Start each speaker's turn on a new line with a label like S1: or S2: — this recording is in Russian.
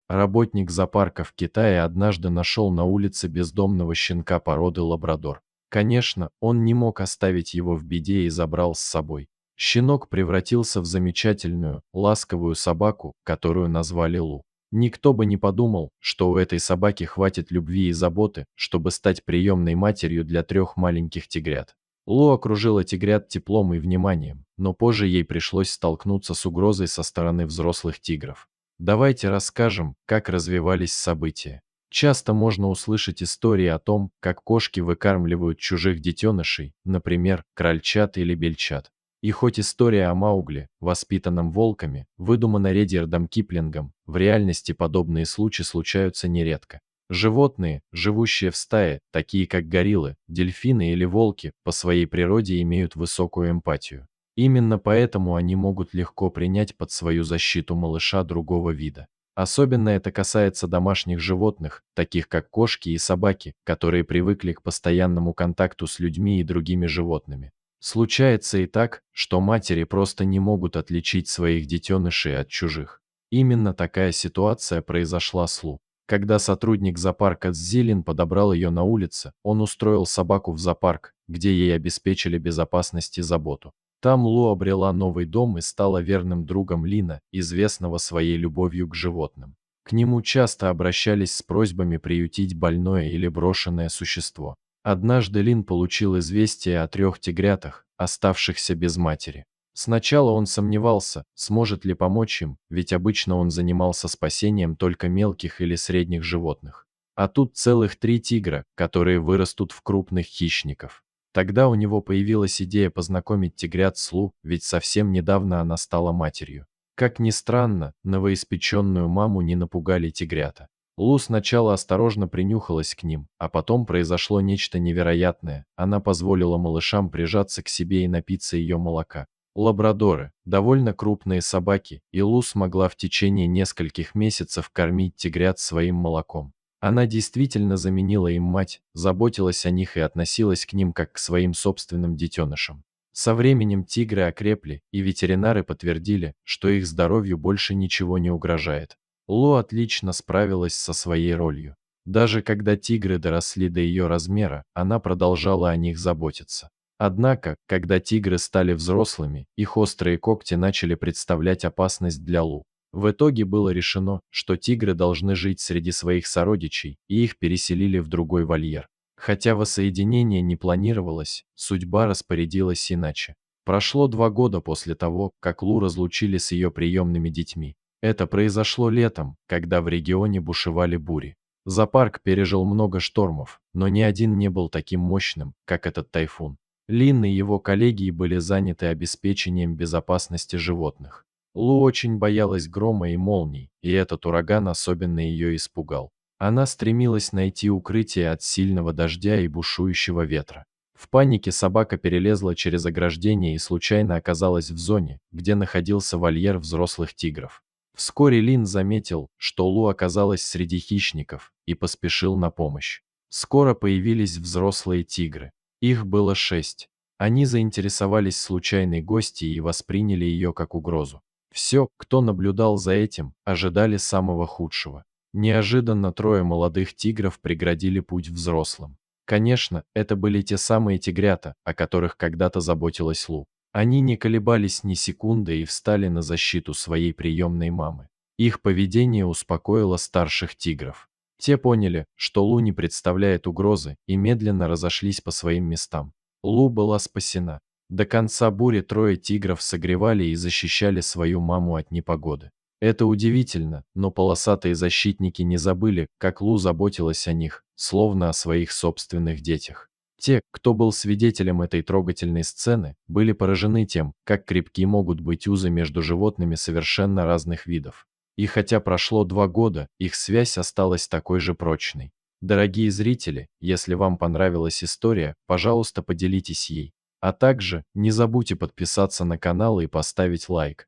S1: Работник зоопарка в Китае однажды нашел на улице бездомного щенка породы лабрадор. Конечно, он не мог оставить его в беде и забрал с собой. Щенок превратился в замечательную, ласковую собаку, которую назвали Лу. Никто бы не подумал, что у этой собаки хватит любви и заботы, чтобы стать приемной матерью для 3 маленьких тигрят. Лу окружила тигрят теплом и вниманием, но позже ей пришлось столкнуться с угрозой со стороны взрослых тигров. Давайте расскажем, как развивались события. Часто можно услышать истории о том, как кошки выкармливают чужих детенышей, например, крольчат или бельчат. И хоть история о Маугли, воспитанном волками, выдумана Редьярдом Киплингом, в реальности подобные случаи случаются нередко. Животные, живущие в стае, такие как гориллы, дельфины или волки, по своей природе имеют высокую эмпатию. Именно поэтому они могут легко принять под свою защиту малыша другого вида. Особенно это касается домашних животных, таких как кошки и собаки, которые привыкли к постоянному контакту с людьми и другими животными. Случается и так, что матери просто не могут отличить своих детенышей от чужих. Именно такая ситуация произошла с Лу. Когда сотрудник зоопарка Цзилин подобрал ее на улице, он устроил собаку в зоопарк, где ей обеспечили безопасность и заботу. Там Лу обрела новый дом и стала верным другом Лина, известного своей любовью к животным. К нему часто обращались с просьбами приютить больное или брошенное существо. Однажды Лин получил известие о 3 тигрятах, оставшихся без матери. Сначала он сомневался, сможет ли помочь им, ведь обычно он занимался спасением только мелких или средних животных. А тут целых 3 тигра, которые вырастут в крупных хищников. Тогда у него появилась идея познакомить тигрят с Лу, ведь совсем недавно она стала матерью. Как ни странно, новоиспеченную маму не напугали тигрята. Лу сначала осторожно принюхалась к ним, а потом произошло нечто невероятное. Она позволила малышам прижаться к себе и напиться ее молока. Лабрадоры – довольно крупные собаки, и Лу смогла в течение нескольких месяцев кормить тигрят своим молоком. Она действительно заменила им мать, заботилась о них и относилась к ним как к своим собственным детенышам. Со временем тигры окрепли, и ветеринары подтвердили, что их здоровью больше ничего не угрожает. Лу отлично справилась со своей ролью. Даже когда тигры доросли до ее размера, она продолжала о них заботиться. Однако, когда тигры стали взрослыми, их острые когти начали представлять опасность для Лу. В итоге было решено, что тигры должны жить среди своих сородичей, и их переселили в другой вольер. Хотя воссоединение не планировалось, судьба распорядилась иначе. Прошло 2 года после того, как Лу разлучили с ее приемными детьми. Это произошло летом, когда в регионе бушевали бури. Зоопарк пережил много штормов, но ни один не был таким мощным, как этот тайфун. Лин и его коллеги были заняты обеспечением безопасности животных. Лу очень боялась грома и молний, и этот ураган особенно ее испугал. Она стремилась найти укрытие от сильного дождя и бушующего ветра. В панике собака перелезла через ограждение и случайно оказалась в зоне, где находился вольер взрослых тигров. Вскоре Лин заметил, что Лу оказалась среди хищников, и поспешил на помощь. Скоро появились взрослые тигры. Их было 6. Они заинтересовались случайной гостьей и восприняли ее как угрозу. Все, кто наблюдал за этим, ожидали самого худшего. Неожиданно 3 молодых тигров преградили путь взрослым. Конечно, это были те самые тигрята, о которых когда-то заботилась Лу. Они не колебались ни секунды и встали на защиту своей приемной мамы. Их поведение успокоило старших тигров. Те поняли, что Лу не представляет угрозы, и медленно разошлись по своим местам. Лу была спасена. До конца бури 3 тигров согревали и защищали свою маму от непогоды. Это удивительно, но полосатые защитники не забыли, как Лу заботилась о них, словно о своих собственных детях. Те, кто был свидетелем этой трогательной сцены, были поражены тем, как крепки могут быть узы между животными совершенно разных видов. И хотя прошло 2 года, их связь осталась такой же прочной. Дорогие зрители, если вам понравилась история, пожалуйста, поделитесь ей. А также не забудьте подписаться на канал и поставить лайк.